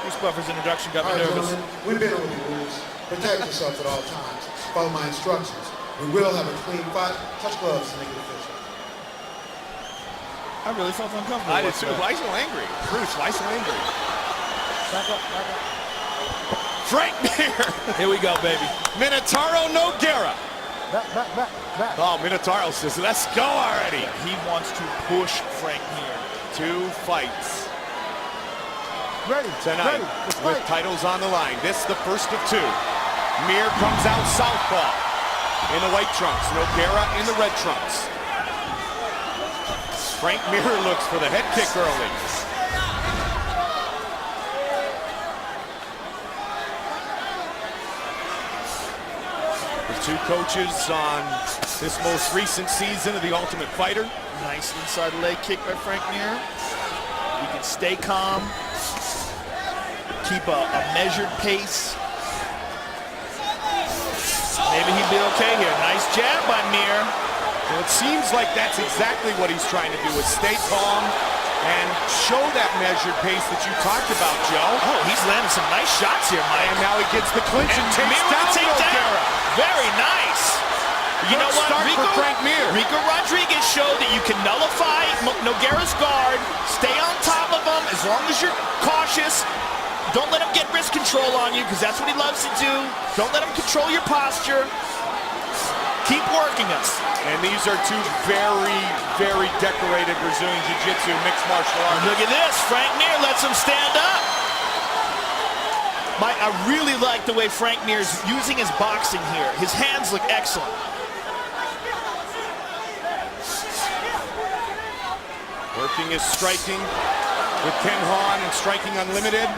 Bruce Buffer's introduction got me nervous. We've been over the rules. Protect yourself at all times. Follow my instructions. We will have a clean fight. Touch gloves to make it official. I really felt uncomfortable. I did too. Why so angry? Bruce, why so angry? Back up, back up. Frank Mir. Here we go, baby. Minotauro Nogueira. Back. Oh, Minotauro says, let's go already. He wants to push Frank Mir. 2 fights. Ready. Tonight, with titles on the line. This the first of 2. Mir comes out southpaw in the white trunks. Nogueira in the red trunks. Frank Mir looks for the head kick early. The 2 coaches on this most recent season of The Ultimate Fighter. Nice inside leg kick by Frank Mir. He can stay calm, keep a measured pace. Maybe he'd be okay here. Nice jab by Mir. Well, it seems like that's exactly what he's trying to do, is stay calm and show that measured pace that you talked about, Joe. Oh, he's landing some nice shots here, Mike. And now he gets the clinch and takes Mir down Nogueira. Very nice. You know what, start for Frank Mir. Rico Rodriguez showed that you can nullify Nogueira's guard, stay on top of him as long as you're cautious. Don't let him get wrist control on you, because that's what he loves to do. Don't let him control your posture. Keep working us. And these are 2 very, very decorated Brazilian Jiu-Jitsu mixed martial arts. Look at this. Frank Mir lets him stand up. I really like the way Frank Mir is using his boxing here. His hands look excellent. Working his striking with Ken Hahn and Striking Unlimited.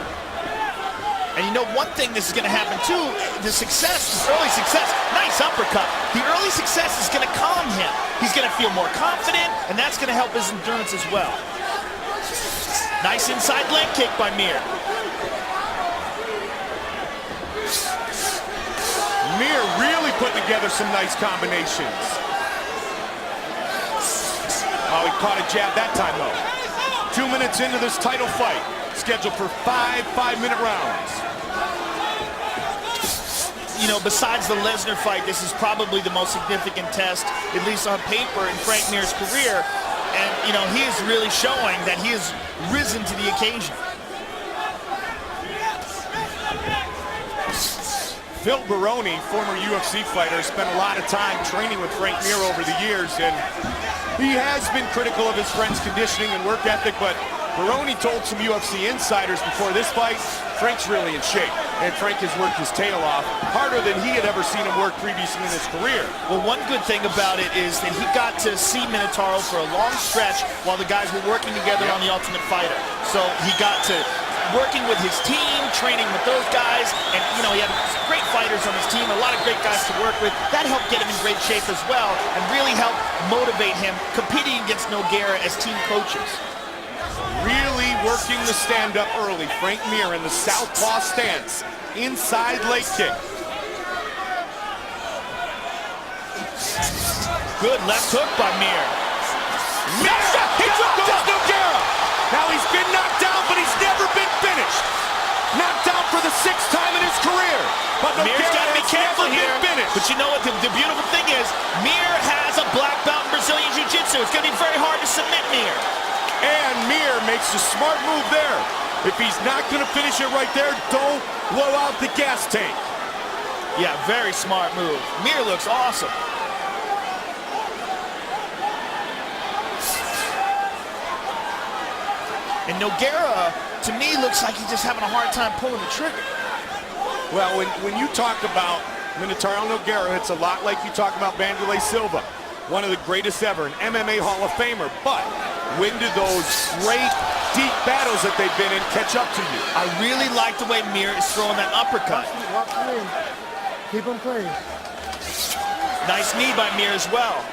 And you know, one thing this is going to happen too, the success, early success, nice uppercut. The early success is going to calm him. He's going to feel more confident, and that's going to help his endurance as well. Nice inside leg kick by Mir. Mir really putting together some nice combinations. Oh, he caught a jab that time though. 2 minutes into this title fight, scheduled for 5 5-minute rounds. You know, besides the Lesnar fight, this is probably the most significant test, at least on paper, in Frank Mir's career. And, you know, he is really showing that he has risen to the occasion. Phil Baroni, former UFC fighter, spent a lot of time training with Frank Mir over the years, and he has been critical of his friend's conditioning and work ethic, but Baroni told some UFC insiders before this fight, Frank's really in shape, and Frank has worked his tail off harder than he had ever seen him work previously in his career. Well, one good thing about it is that he got to see Minotauro for a long stretch while the guys were working together on The Ultimate Fighter. So he got to working with his team, training with those guys, and you know, he had great fighters on his team, a lot of great guys to work with. That helped get him in great shape as well, and really helped motivate him competing against Nogueira as team coaches. Really working the stand-up early. Frank Mir in the southpaw stance. Inside leg kick. Good left hook by Mir. He took Nogueira. Now he's been knocked down, but he's never been finished. Knocked down for the 6th time in his career. But Mir's got to be careful here. Finished. But you know what? The beautiful thing is, Mir has a black belt in Brazilian Jiu-Jitsu. It's going to be very hard to submit Mir. And Mir makes a smart move there. If he's not going to finish it right there, don't blow out the gas tank. Yeah, very smart move. Mir looks awesome. And Nogueira, to me, looks like he's just having a hard time pulling the trigger. Well, when you talk about Minotauro Nogueira, it's a lot like you talk about Vanderlei Silva, one of the greatest ever, an MMA Hall of Famer. But when do those great, deep battles that they've been in catch up to you? I really like the way Mir is throwing that uppercut. Walk clean. Keep him clean. Nice knee by Mir as well.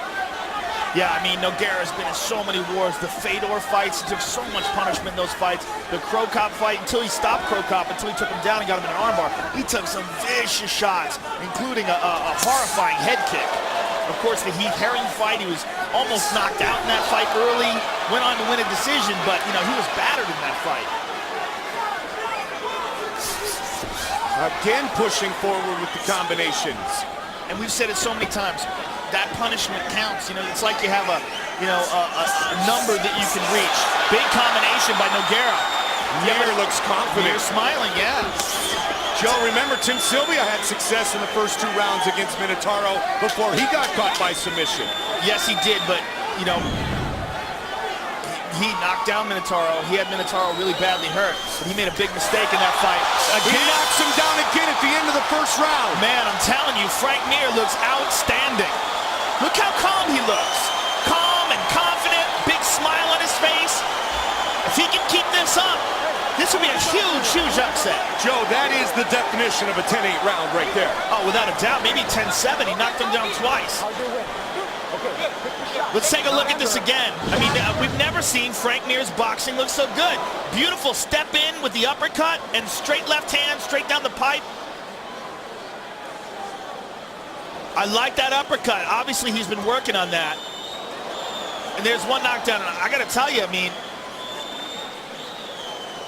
Yeah, I mean, Nogueira's been in so many wars. The Fedor fights, he took so much punishment in those fights. The Cro Cop fight, until he stopped Cro Cop, until he took him down and got him in an armbar, he took some vicious shots, including a horrifying head kick. Of course, the Heath Herring fight, he was almost knocked out in that fight early, went on to win a decision, but, you know, he was battered in that fight. Again pushing forward with the combinations. And we've said it so many times, that punishment counts. You know, it's like you have a number that you can reach. Big combination by Nogueira. Mir looks confident. You're smiling, yeah. Joe, remember Tim Sylvia had success in the first 2 rounds against Minotauro before he got caught by submission. Yes, he did, but, you know, he knocked down Minotauro. He had Minotauro really badly hurt, but he made a big mistake in that fight. He knocks him down again at the end of the first round. Man, I'm telling you, Frank Mir looks outstanding. Look how calm he looks. Calm and confident, big smile on his face. If he can keep this up, this will be a huge, huge upset. Joe, that is the definition of a 10-8 round right there. Oh, without a doubt, maybe 10-7. He knocked him down twice. Let's take a look at this again. I mean, we've never seen Frank Mir's boxing look so good. Beautiful step in with the uppercut and straight left hand, straight down the pipe. I like that uppercut. Obviously, he's been working on that. And there's one knockdown. And I got to tell you, I mean,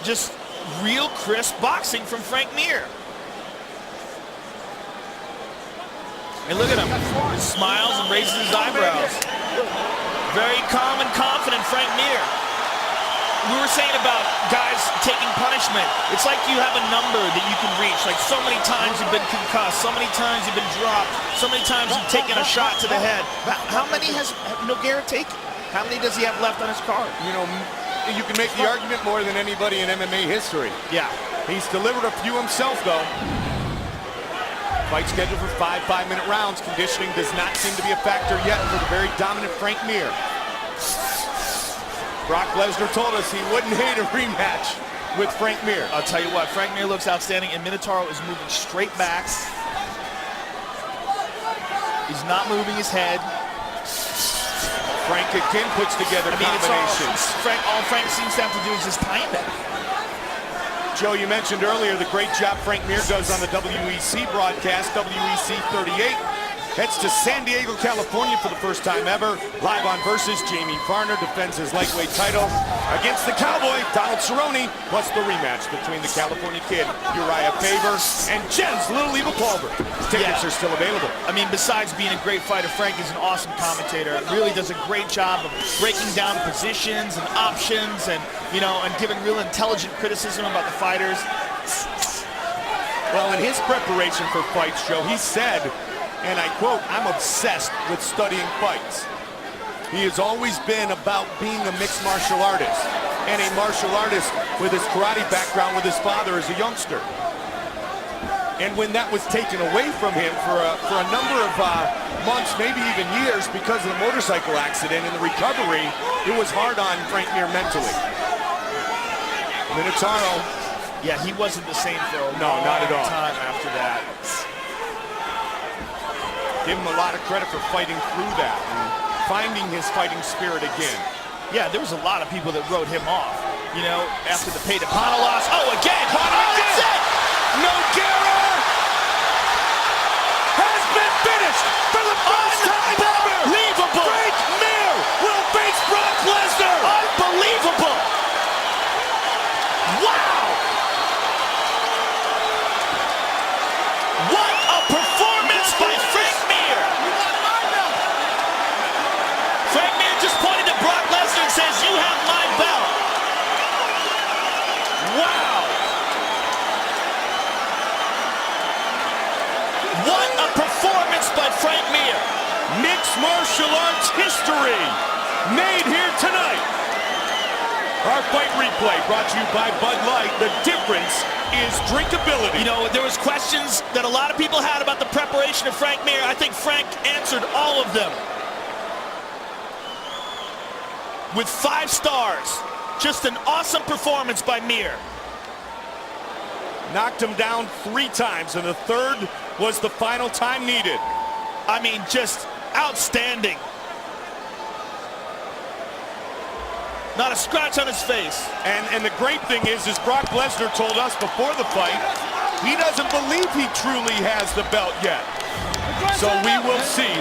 just real crisp boxing from Frank Mir. And look at him. He smiles and raises his eyebrows. Very calm and confident Frank Mir. We were saying about guys taking punishment. It's like you have a number that you can reach. Like so many times you've been concussed, so many times you've been dropped, so many times you've taken a shot to the head. How many has Nogueira taken? How many does he have left on his card? You know, you can make the argument more than anybody in MMA history. Yeah. He's delivered a few himself, though. Fight scheduled for 5 5-minute rounds. Conditioning does not seem to be a factor yet for the very dominant Frank Mir. Brock Lesnar told us he wouldn't hate a rematch with Frank Mir. I'll tell you what, Frank Mir looks outstanding, and Minotauro is moving straight back. He's not moving his head. Frank again puts together combinations. All Frank seems to have to do is just time it. Joe, you mentioned earlier the great job Frank Mir does on the WEC broadcast. WEC 38 heads to San Diego, California for the first time ever. Live on Versus, Jamie Varner defends his lightweight title against the Cowboy, Donald Cerrone, plus the rematch between the California Kid, Uriah Faber, and Jens Little Eva Pulver. Tickets are still available. I mean, besides being a great fighter, Frank is an awesome commentator. Really does a great job of breaking down positions and options and, you know, and giving real intelligent criticism about the fighters. Well, in his preparation for fights, Joe, he said, and I quote, "I'm obsessed with studying fights." He has always been about being a mixed martial artist and a martial artist with his karate background with his father as a youngster. And when that was taken away from him for a number of months, maybe even years, because of the motorcycle accident and the recovery, it was hard on Frank Mir mentally. Minotauro. Yeah, he wasn't the same for a No, not at all. time after that. Give him a lot of credit for fighting through that and finding his fighting spirit again. Yeah, there was a lot of people that wrote him off. You know, after the Paytapana loss. Oh, again! That's it! Nogueira has been finished for the first time ever! Unbelievable! Frank Mir will face Brock Lesnar! Unbelievable! Wow! What a performance by Frank Mir! Frank Mir just pointed to Brock Lesnar and says, "You have my belt." Wow! What a performance by Frank Mir! Mixed martial arts history made here tonight. Our fight replay brought to you by Bud Light. The difference is drinkability. You know, there was questions that a lot of people had about the preparation of Frank Mir. I think Frank answered all of them with 5 stars. Just an awesome performance by Mir. Knocked him down 3 times, and the third was the final time needed. I mean, just outstanding. Not a scratch on his face. And the great thing is Brock Lesnar told us before the fight, he doesn't believe he truly has the belt yet. So we will see.